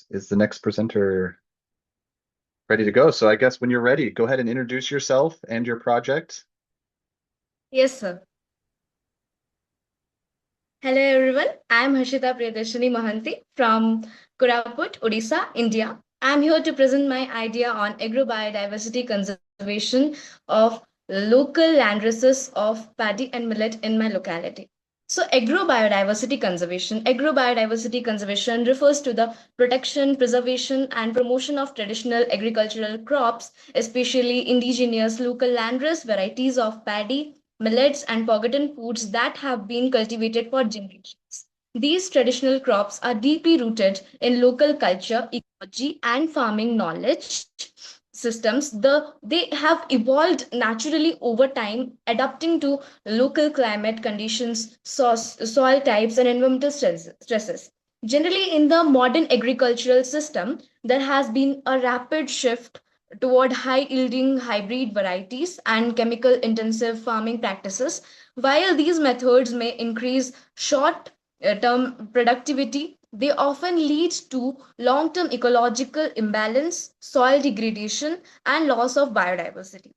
is the next presenter ready to go? So I guess when you're ready, go ahead and introduce yourself and your project. Yes, sir. Hello, everyone. I'm Harsita Mohanty from Koraput, Odisha, India. I'm here to present my idea on agro-biodiversity conservation of local landraces of paddy and millet in my locality. So, agro-biodiversity conservation refers to the protection, preservation, and promotion of traditional agricultural crops, especially indigenous local landrace varieties of paddy, millets, and forgotten foods that have been cultivated for generations. These traditional crops are deeply rooted in local culture, ecology, and farming knowledge systems. They have evolved naturally over time, adapting to local climate conditions, soil types, and environmental stresses. Generally, in the modern agricultural system, there has been a rapid shift toward high yielding hybrid varieties and chemical intensive farming practices. While these methods may increase short term productivity, they often lead to long term ecological imbalance, soil degradation, and loss of biodiversity.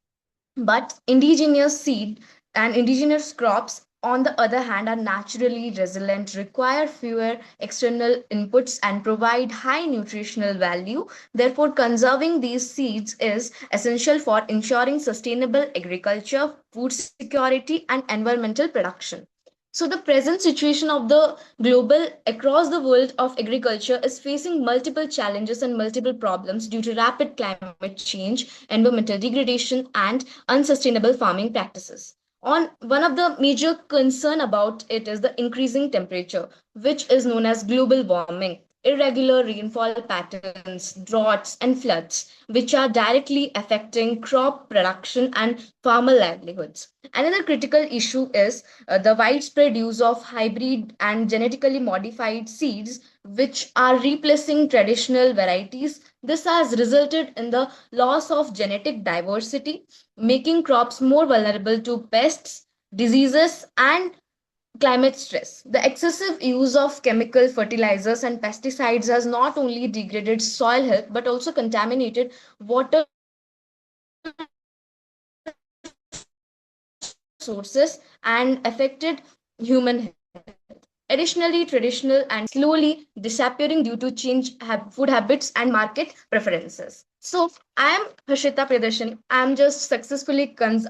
But indigenous seed and indigenous crops, on the other hand, are naturally resilient, require fewer external inputs, and provide high nutritional value. Therefore, conserving these seeds is essential for ensuring sustainable agriculture, food security, and environmental production. So, the present situation of the global across the world of agriculture is facing multiple challenges and multiple problems due to rapid climate change, environmental degradation, and unsustainable farming practices. On one of the major concern about it is the increasing temperature, which is known as global warming, irregular rainfall patterns, droughts, and floods, which are directly affecting crop production and farmer livelihoods. Another critical issue is the widespread use of hybrid and genetically modified seeds, which are replacing traditional varieties. This has resulted in the loss of genetic diversity, making crops more vulnerable to pests, diseases, and climate stress. The excessive use of chemical fertilizers and pesticides has not only degraded soil health but also contaminated water sources and affected human health. Additionally, traditional and slowly disappearing due to food habits and market preferences. So, I am Harshita Priyadarshini.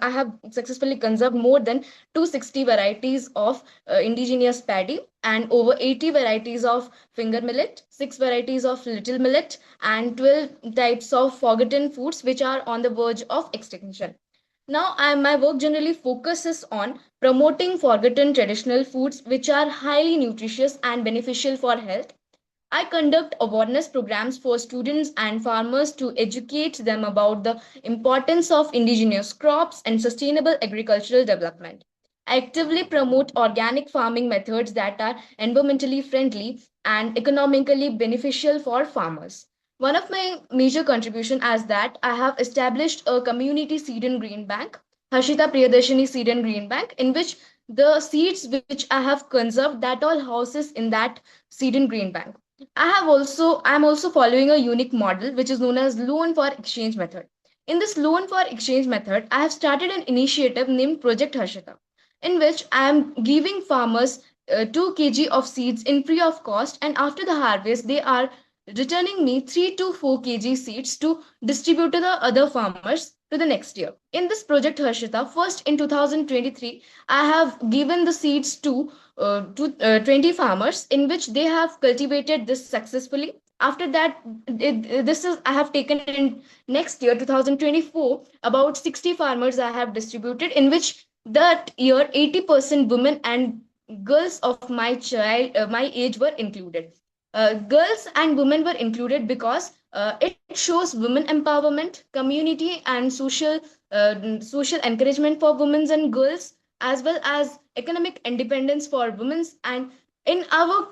I have successfully conserved more than 260 varieties of indigenous paddy and over 80 varieties of finger millet, 6 varieties of little millet, and 12 types of forgotten foods which are on the verge of extinction. Now, my work generally focuses on promoting forgotten traditional foods which are highly nutritious and beneficial for health. I conduct awareness programs for students and farmers to educate them about the importance of indigenous crops and sustainable agricultural development. I actively promote organic farming methods that are environmentally friendly and economically beneficial for farmers. One of my major contribution is that I have established a community seed and green bank, Harshita Priyadarshini Seed and Green Bank, in which the seeds which I have conserved that all houses in that seed and green bank. I'm also following a unique model which is known as loan for exchange method. In this loan for exchange method, I have started an initiative named Project Harshita, in which I am giving farmers 2 kg of seeds in free of cost, and after the harvest they are returning me 3 to 4 kg seeds to distribute to the other farmers to the next year. In this project Harshita, first in 2023, I have given the seeds to 20 farmers in which they have cultivated this successfully. After that, this is I have taken in next year 2024 about 60 farmers I have distributed, in which that year 80% women and girls of my age were included. Girls and women were included because it shows women empowerment, community, and social encouragement for women and girls, as well as economic independence for women. And in our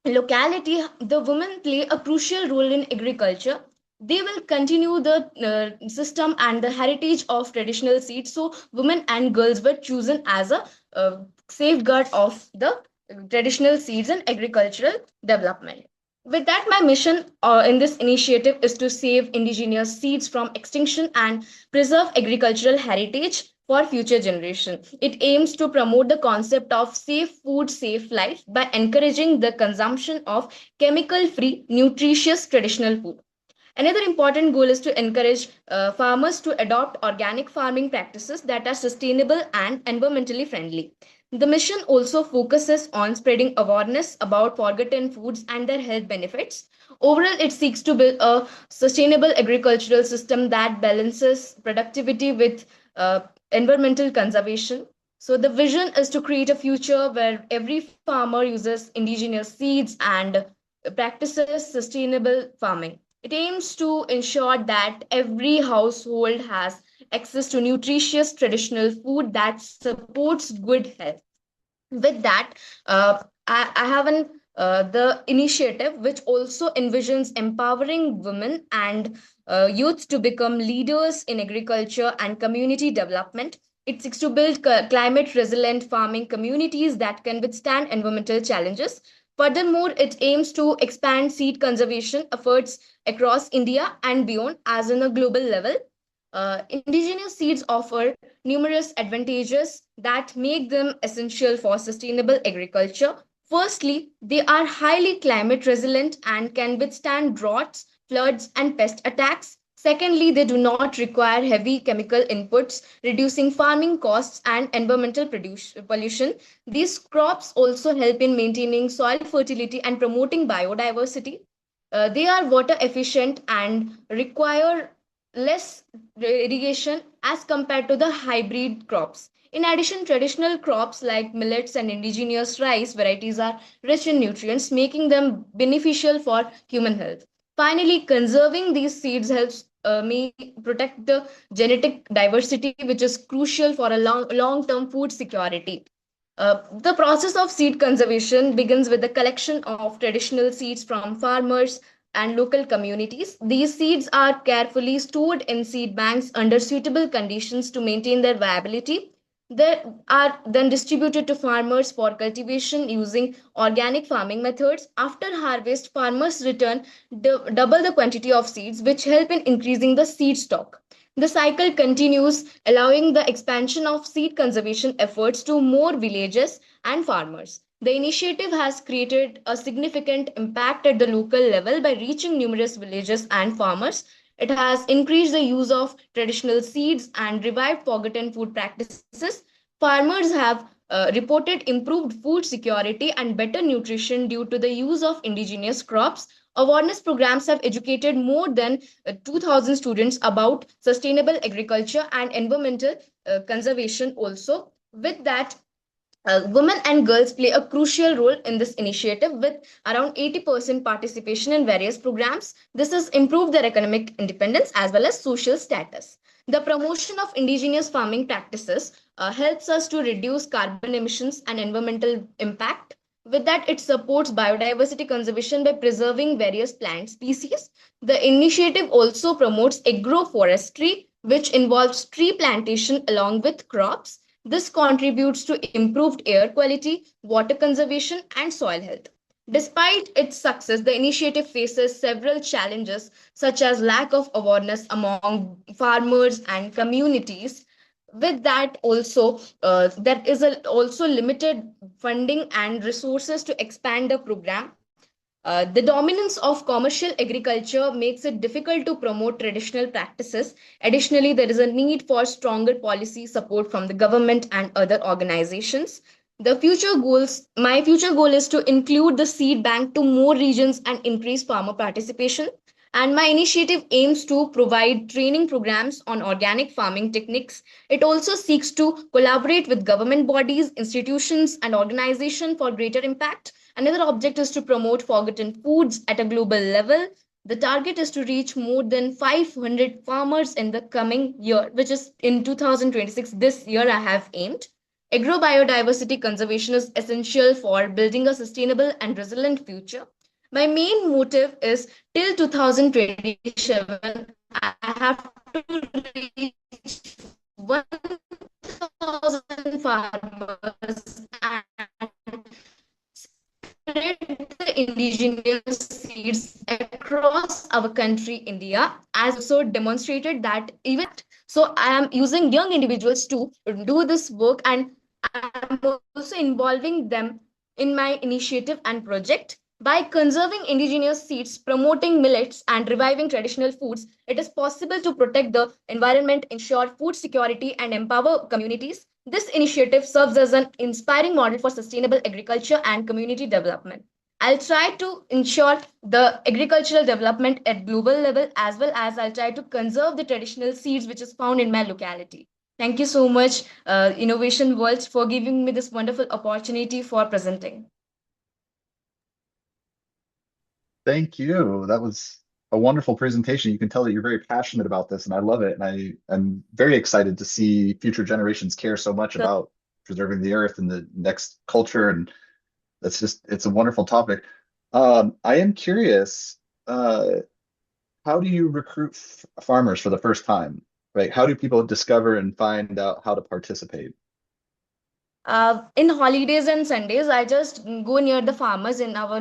locality, the women play a crucial role in agriculture. They will continue the system and the heritage of traditional seeds. So women and girls were chosen as a safeguard of the traditional seeds and agricultural development. With that, my mission in this initiative is to save indigenous seeds from extinction and preserve agricultural heritage for future generation. It aims to promote the concept of safe food, safe life by encouraging the consumption of chemical-free, nutritious traditional food. Another important goal is to encourage farmers to adopt organic farming practices that are sustainable and environmentally friendly. The mission also focuses on spreading awareness about forgotten foods and their health benefits. Overall, it seeks to build a sustainable agricultural system that balances productivity with environmental conservation. So, the vision is to create a future where every farmer uses indigenous seeds and practices sustainable farming. It aims to ensure that every household has access to nutritious traditional food that supports good health. With that, I have the initiative which also envisions empowering women and youth to become leaders in agriculture and community development. It seeks to build climate resilient farming communities that can withstand environmental challenges. Furthermore, it aims to expand seed conservation efforts across India and beyond, as in a global level. Indigenous seeds offer numerous advantages that make them essential for sustainable agriculture. Firstly, they are highly climate resilient and can withstand droughts, floods, and pest attacks. Secondly, they do not require heavy chemical inputs, reducing farming costs and environmental pollution. These crops also help in maintaining soil fertility and promoting biodiversity. They are water efficient and require less irrigation as compared to the hybrid crops. In addition, traditional crops like millets and indigenous rice varieties are rich in nutrients, making them beneficial for human health. Finally, conserving these seeds helps me protect the genetic diversity, which is crucial for a long-term food security. The process of seed conservation begins with the collection of traditional seeds from farmers and local communities. These seeds are carefully stored in seed banks under suitable conditions to maintain their viability. They are then distributed to farmers for cultivation using organic farming methods. After harvest, farmers return double the quantity of seeds, which help in increasing the seed stock. The cycle continues, allowing the expansion of seed conservation efforts to more villages and farmers. The initiative has created a significant impact at the local level by reaching numerous villages and farmers. It has increased the use of traditional seeds and revived forgotten food practices. Farmers have reported improved food security and better nutrition due to the use of indigenous crops. Awareness programs have educated more than 2,000 students about sustainable agriculture and environmental conservation also. With that, women and girls play a crucial role in this initiative with around 80% participation in various programs. This has improved their economic independence as well as social status. The promotion of indigenous farming practices helps us to reduce carbon emissions and environmental impact. With that, it supports biodiversity conservation by preserving various plant species. The initiative also promotes agroforestry, which involves tree plantation along with crops. This contributes to improved air quality, water conservation, and soil health. Despite its success, the initiative faces several challenges such as lack of awareness among farmers and communities. With that, also there is also limited funding and resources to expand the program. The dominance of commercial agriculture makes it difficult to promote traditional practices. Additionally, there is a need for stronger policy support from the government and other organizations. My future goal is to include the seed bank to more regions and increase farmer participation. And my initiative aims to provide training programs on organic farming techniques. It also seeks to collaborate with government bodies, institutions, and organizations for greater impact. Another object is to promote forgotten foods at a global level. The target is to reach more than 500 farmers in the coming year, which is in 2026. This year, I have aimed. Agrobiodiversity conservation is essential for building a sustainable and resilient future. My main motive is till 2027, I have to reach 1,000 farmers and spread the indigenous seeds across our country, India, as also demonstrated that even so, I am using young individuals to do this work, and I'm also involving them in my initiative and project. By conserving indigenous seeds, promoting millets, and reviving traditional foods, it is possible to protect the environment, ensure food security, and empower communities. This initiative serves as an inspiring model for sustainable agriculture and community development. I'll try to ensure the agricultural development at global level, as well as I'll try to conserve the traditional seeds which is found in my locality. Thank you so much, Innovation World, for giving me this wonderful opportunity for presenting. Thank you. That was a wonderful presentation. You can tell that you're very passionate about this, and I love it. And am very excited to see future generations care so much So, about preserving the earth and the next culture. And it's a wonderful topic. I am curious, how do you recruit farmers for the first time? Right? How do people discover and find out how to participate? in holidays and Sundays, I just go near the farmers in our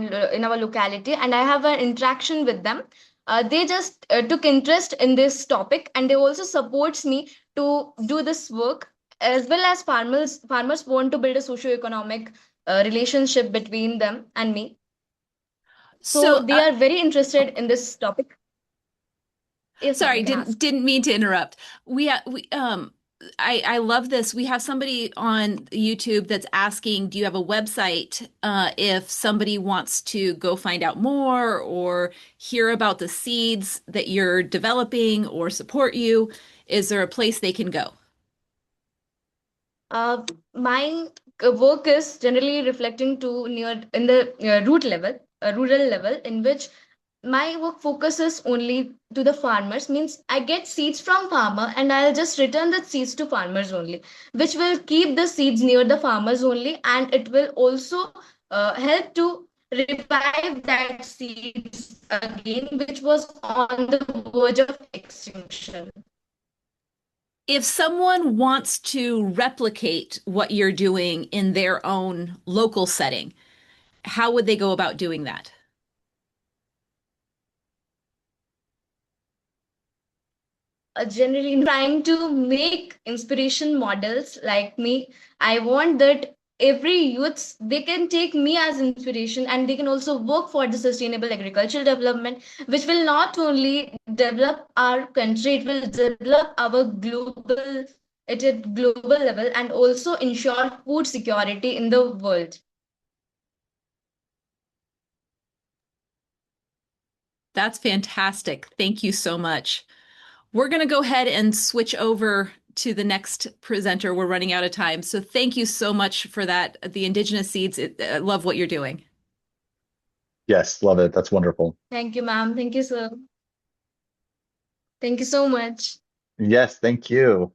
locality, and I have an interaction with them. They just took interest in this topic, and they also supports me to do this work, as well as farmers want to build a socio-economic relationship between them and me. So So, they are very interested in this topic. Yes, ma'am, sorry, you can ask. didn't mean to interrupt. I love this. We have somebody on YouTube that's asking, do you have a website if somebody wants to go find out more or hear about the seeds that you're developing or support you? Is there a place they can go? My work is generally reflecting to near in the rural level, in which my work focuses only to the farmers. Means I get seeds from farmer, and I'll just return the seeds to farmers only, which will keep the seeds near the farmers only, and it will also help to revive that seeds again, which was on the verge of extinction. If someone wants to replicate what you're doing in their own local setting, how would they go about doing that? Generally trying to make inspiration models like me. I want that every youth, they can take me as inspiration, and they can also work for the sustainable agricultural development, which will not only develop our country, it will develop our global at a global level, and also ensure food security in the world. That's fantastic. Thank you so much. We're going to go ahead and switch over to the next presenter. We're running out of time. So thank you so much for that. The Indigenous Seeds, I love what you're doing. Yes, love it. That's wonderful. Thank you, ma'am. Thank you, sir. Thank you so much. Yes, thank you.